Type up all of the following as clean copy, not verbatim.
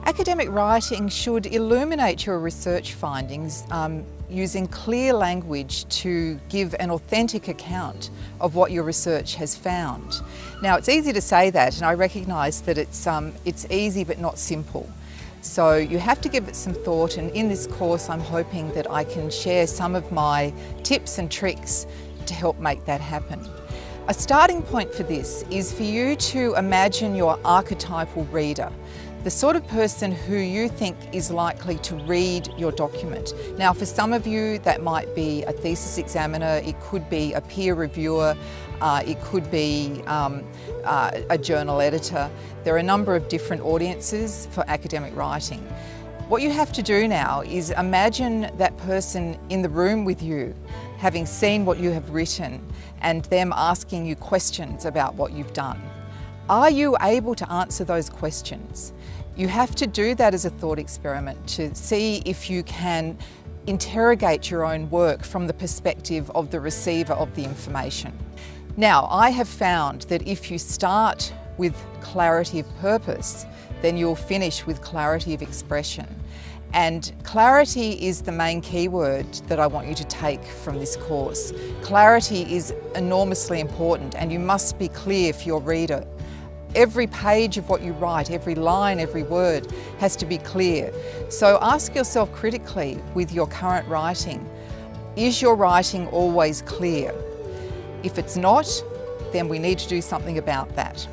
Academic writing should illuminate your research findings using clear language to give an authentic account of what your research has found. Now, it's easy to say that, and I recognise that it's easy but not simple. So you have to give it some thought, and in this course I'm hoping that I can share some of my tips and tricks to help make that happen. A starting point for this is for you to imagine your archetypal reader, the sort of person who you think is likely to read your document. Now, for some of you that might be a thesis examiner, it could be a peer reviewer, it could be a journal editor. There are a number of different audiences for academic writing. What you have to do now is imagine that person in the room with you, having seen what you have written and them asking you questions about what you've done. Are you able to answer those questions? You have to do that as a thought experiment to see if you can interrogate your own work from the perspective of the receiver of the information. Now, I have found that if you start with clarity of purpose, then you'll finish with clarity of expression. And clarity is the main keyword that I want you to take from this course. Clarity is enormously important, and you must be clear for your reader. Every page of what you write, every line, every word has to be clear. So ask yourself critically with your current writing, is your writing always clear? If it's not, then we need to do something about that.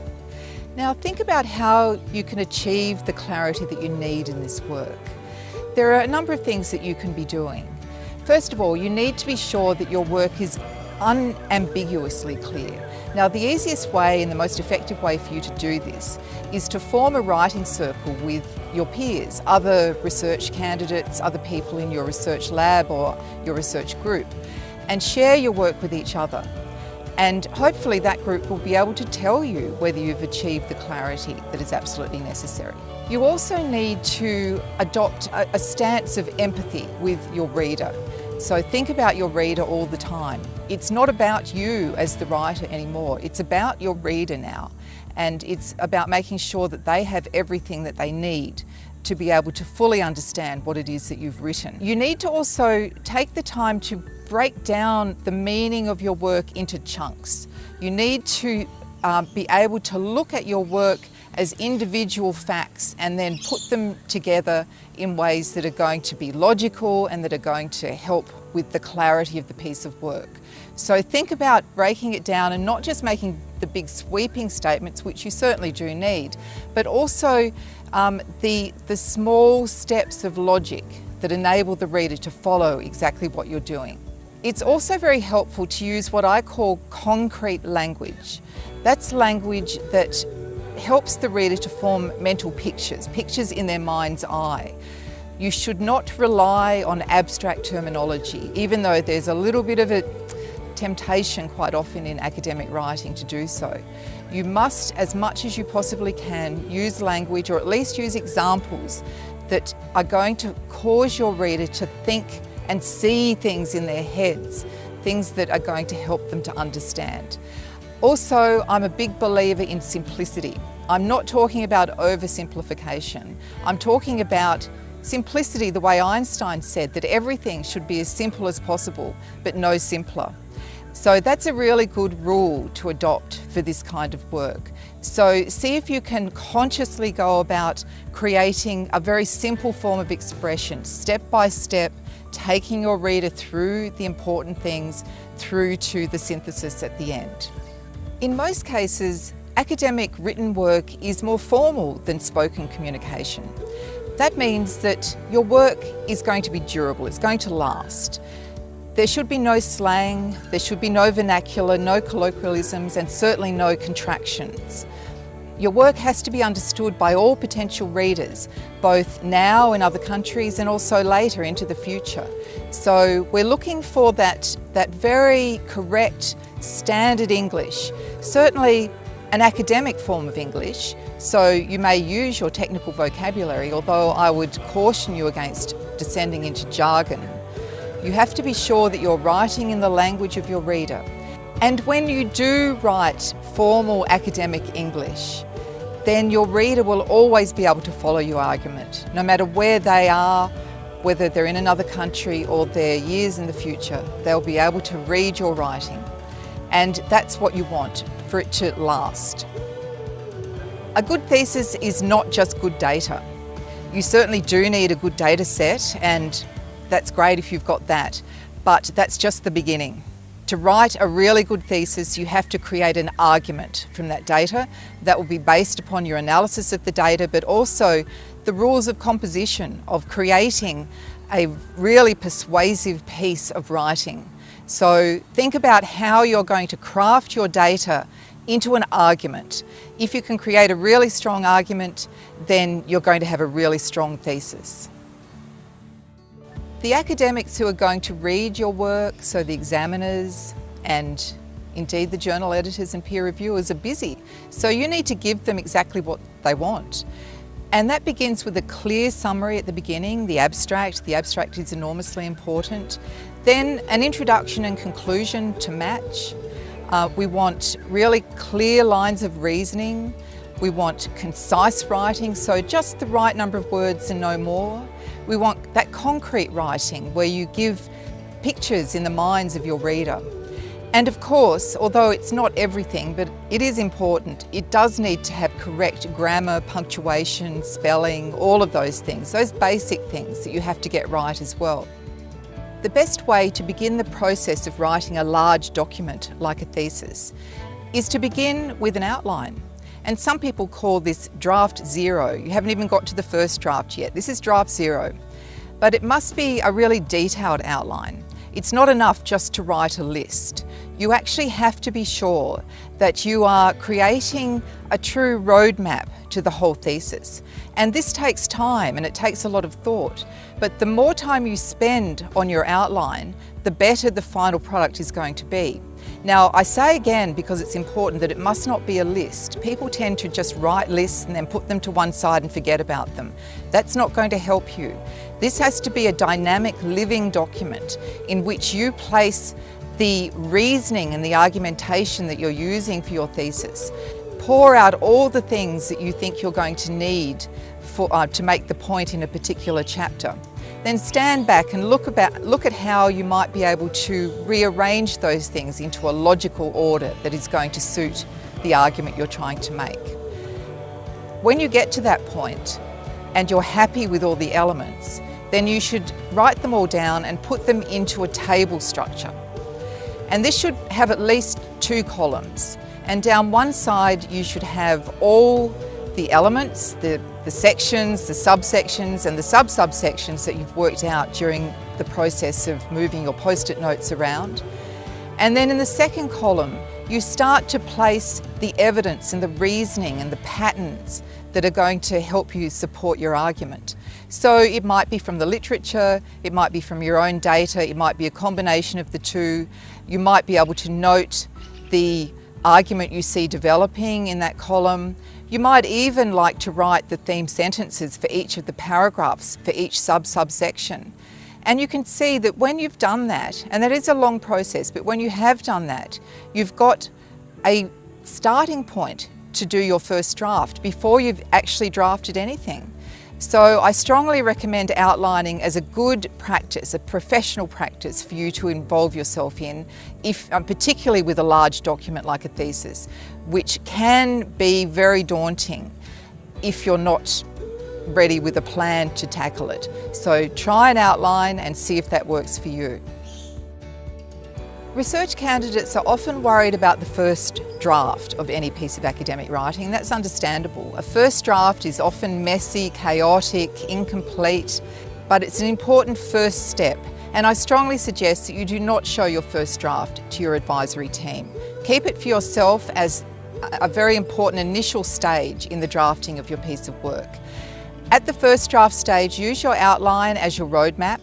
Now think about how you can achieve the clarity that you need in this work. There are a number of things that you can be doing. First of all, you need to be sure that your work is unambiguously clear. Now, the easiest way and the most effective way for you to do this is to form a writing circle with your peers, other research candidates, other people in your research lab or your research group, and share your work with each other. And hopefully that group will be able to tell you whether you've achieved the clarity that is absolutely necessary. You also need to adopt a stance of empathy with your reader. So think about your reader all the time. It's not about you as the writer anymore, it's about your reader now. And it's about making sure that they have everything that they need to be able to fully understand what it is that you've written. You need to also take the time to break down the meaning of your work into chunks. You need to be able to look at your work as individual facts and then put them together in ways that are going to be logical and that are going to help with the clarity of the piece of work. So think about breaking it down and not just making the big sweeping statements, which you certainly do need, but also the small steps of logic that enable the reader to follow exactly what you're doing. It's also very helpful to use what I call concrete language. That's language that helps the reader to form mental pictures in their mind's eye. You should not rely on abstract terminology, even though there's a little bit of a temptation quite often in academic writing to do so. You must, as much as you possibly can, use language or at least use examples that are going to cause your reader to think and see things in their heads, things that are going to help them to understand. Also, I'm a big believer in simplicity. I'm not talking about oversimplification. I'm talking about simplicity the way Einstein said that everything should be as simple as possible, but no simpler. So that's a really good rule to adopt for this kind of work. So see if you can consciously go about creating a very simple form of expression, step by step, taking your reader through the important things through to the synthesis at the end. In most cases, academic written work is more formal than spoken communication. That means that your work is going to be durable, it's going to last. There should be no slang, there should be no vernacular, no colloquialisms, and certainly no contractions. Your work has to be understood by all potential readers, both now in other countries and also later into the future. So we're looking for that very correct standard English, certainly an academic form of English, so you may use your technical vocabulary, although I would caution you against descending into jargon. You have to be sure that you're writing in the language of your reader. And when you do write formal academic English, then your reader will always be able to follow your argument, no matter where they are, whether they're in another country or they're years in the future. They'll be able to read your writing, and that's what you want, for it to last. A good thesis is not just good data. You certainly do need a good data set, and that's great if you've got that, but that's just the beginning. To write a really good thesis, you have to create an argument from that data that will be based upon your analysis of the data, but also the rules of composition, of creating a really persuasive piece of writing. So think about how you're going to craft your data into an argument. If you can create a really strong argument, then you're going to have a really strong thesis. The academics who are going to read your work, so the examiners and indeed the journal editors and peer reviewers, are busy. So you need to give them exactly what they want. And that begins with a clear summary at the beginning, the abstract. The abstract is enormously important. Then an introduction and conclusion to match. We want really clear lines of reasoning. We want concise writing, so just the right number of words and no more. We want that concrete writing where you give pictures in the minds of your reader. And of course, although it's not everything, but it is important, it does need to have correct grammar, punctuation, spelling, all of those things, those basic things that you have to get right as well. The best way to begin the process of writing a large document like a thesis is to begin with an outline. And some people call this draft zero. You haven't even got to the first draft yet. This is draft zero. But it must be a really detailed outline. It's not enough just to write a list. You actually have to be sure that you are creating a true roadmap to the whole thesis. And this takes time and it takes a lot of thought. But the more time you spend on your outline, the better the final product is going to be. Now, I say again, because it's important, that it must not be a list. People tend to just write lists and then put them to one side and forget about them. That's not going to help you. This has to be a dynamic, living document in which you place the reasoning and the argumentation that you're using for your thesis. Pour out all the things that you think you're going to need to make the point in a particular chapter. Then stand back and look at how you might be able to rearrange those things into a logical order that is going to suit the argument you're trying to make. When you get to that point and you're happy with all the elements, then you should write them all down and put them into a table structure. And this should have at least 2 columns. And down one side you should have all the elements, the sections, the subsections and the sub-subsections that you've worked out during the process of moving your post-it notes around. And then in the second column, you start to place the evidence and the reasoning and the patterns that are going to help you support your argument. So it might be from the literature, it might be from your own data, it might be a combination of the two. You might be able to note the argument you see developing in that column. You might even like to write the theme sentences for each of the paragraphs, for each subsection. And you can see that when you've done that, and that is a long process, but when you have done that, you've got a starting point to do your first draft before you've actually drafted anything. So I strongly recommend outlining as a good practice, a professional practice for you to involve yourself in, particularly with a large document like a thesis, which can be very daunting if you're not ready with a plan to tackle it. So try an outline and see if that works for you. Research candidates are often worried about the first draft of any piece of academic writing. That's understandable. A first draft is often messy, chaotic, incomplete, but it's an important first step. And I strongly suggest that you do not show your first draft to your advisory team. Keep it for yourself as a very important initial stage in the drafting of your piece of work. At the first draft stage, use your outline as your roadmap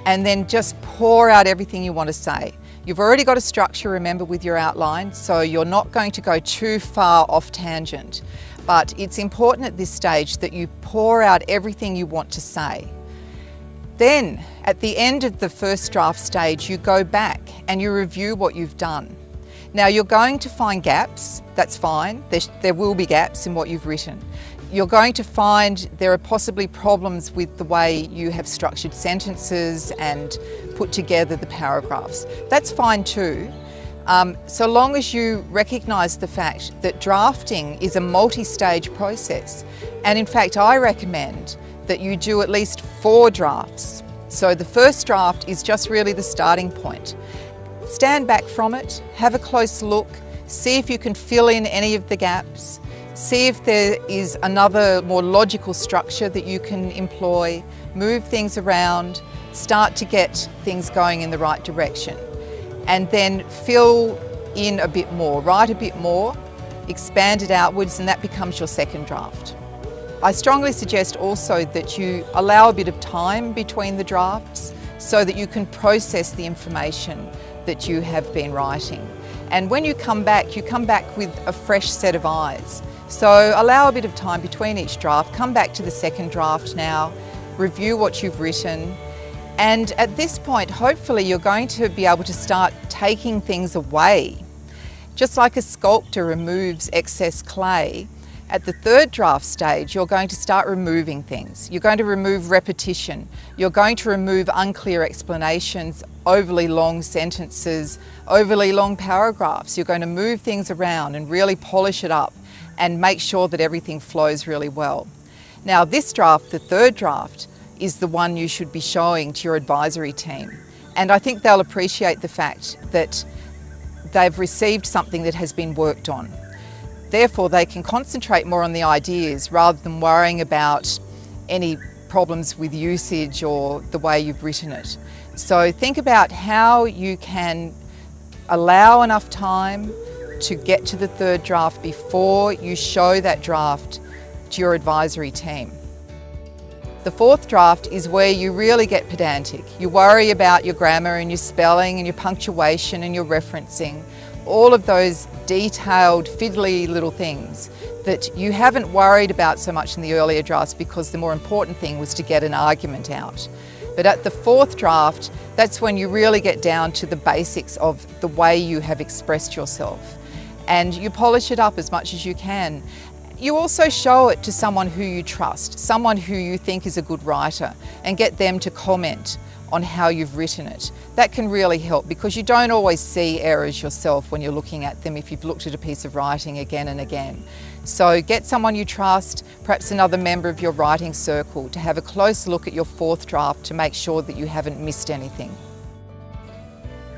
and then just pour out everything you want to say. You've already got a structure, remember, with your outline, so you're not going to go too far off tangent. But it's important at this stage that you pour out everything you want to say. Then, at the end of the first draft stage, you go back and you review what you've done. Now you're going to find gaps, that's fine. There will be gaps in what you've written. You're going to find there are possibly problems with the way you have structured sentences and put together the paragraphs. That's fine too, so long as you recognise the fact that drafting is a multi-stage process. And in fact, I recommend that you do at least 4 drafts. So the first draft is just really the starting point. Stand back from it, have a close look, see if you can fill in any of the gaps. See if there is another more logical structure that you can employ, move things around, start to get things going in the right direction. And then fill in a bit more, write a bit more, expand it outwards, and that becomes your second draft. I strongly suggest also that you allow a bit of time between the drafts so that you can process the information that you have been writing. And when you come back with a fresh set of eyes. So allow a bit of time between each draft, come back to the second draft now, review what you've written, and at this point, hopefully you're going to be able to start taking things away. Just like a sculptor removes excess clay, at the third draft stage, you're going to start removing things. You're going to remove repetition. You're going to remove unclear explanations, overly long sentences, overly long paragraphs. You're going to move things around and really polish it up and make sure that everything flows really well. Now this draft, the third draft, is the one you should be showing to your advisory team. And I think they'll appreciate the fact that they've received something that has been worked on. Therefore, they can concentrate more on the ideas rather than worrying about any problems with usage or the way you've written it. So think about how you can allow enough time to get to the third draft before you show that draft to your advisory team. The fourth draft is where you really get pedantic. You worry about your grammar and your spelling and your punctuation and your referencing, all of those detailed, fiddly little things that you haven't worried about so much in the earlier drafts because the more important thing was to get an argument out. But at the fourth draft, that's when you really get down to the basics of the way you have expressed yourself. And you polish it up as much as you can. You also show it to someone who you trust, someone who you think is a good writer, and get them to comment on how you've written it. That can really help because you don't always see errors yourself when you're looking at them if you've looked at a piece of writing again and again. So get someone you trust, perhaps another member of your writing circle, to have a close look at your fourth draft to make sure that you haven't missed anything.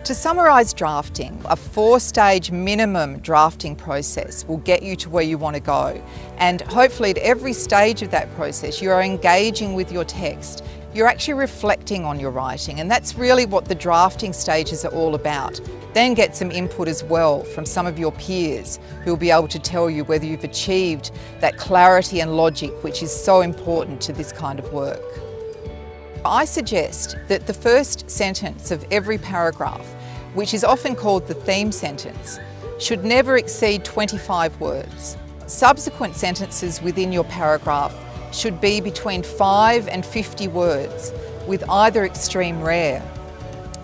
To summarise drafting, a 4-stage minimum drafting process will get you to where you want to go. And hopefully at every stage of that process, you are engaging with your text. You're actually reflecting on your writing, and that's really what the drafting stages are all about. Then get some input as well from some of your peers who will be able to tell you whether you've achieved that clarity and logic which is so important to this kind of work. I suggest that the first sentence of every paragraph, which is often called the theme sentence, should never exceed 25 words. Subsequent sentences within your paragraph should be between 5 and 50 words, with either extreme rare.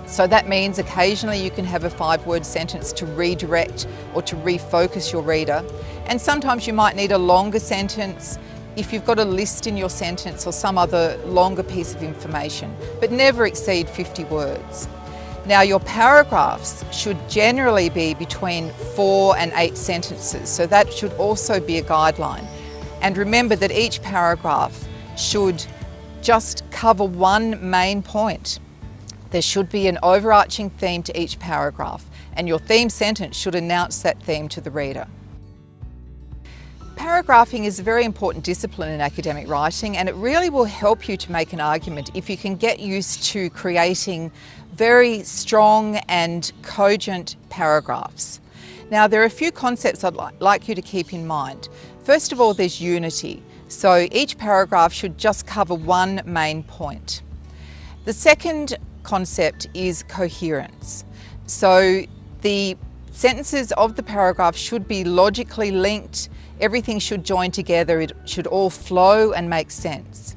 So that means occasionally you can have a 5-word sentence to redirect or to refocus your reader, and sometimes you might need a longer sentence if you've got a list in your sentence or some other longer piece of information, but never exceed 50 words. Now your paragraphs should generally be between 4 and 8 sentences, so that should also be a guideline. And remember that each paragraph should just cover one main point. There should be an overarching theme to each paragraph, and your theme sentence should announce that theme to the reader. Paragraphing is a very important discipline in academic writing, and it really will help you to make an argument if you can get used to creating very strong and cogent paragraphs. Now, there are a few concepts I'd like you to keep in mind. First of all, there's unity. So each paragraph should just cover one main point. The second concept is coherence. So the sentences of the paragraph should be logically linked. Everything should join together. It should all flow and make sense.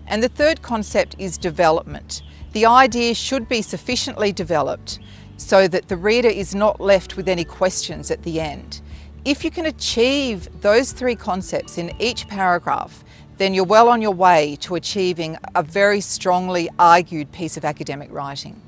And the third concept is development. The idea should be sufficiently developed so that the reader is not left with any questions at the end. If you can achieve those three concepts in each paragraph, then you're well on your way to achieving a very strongly argued piece of academic writing.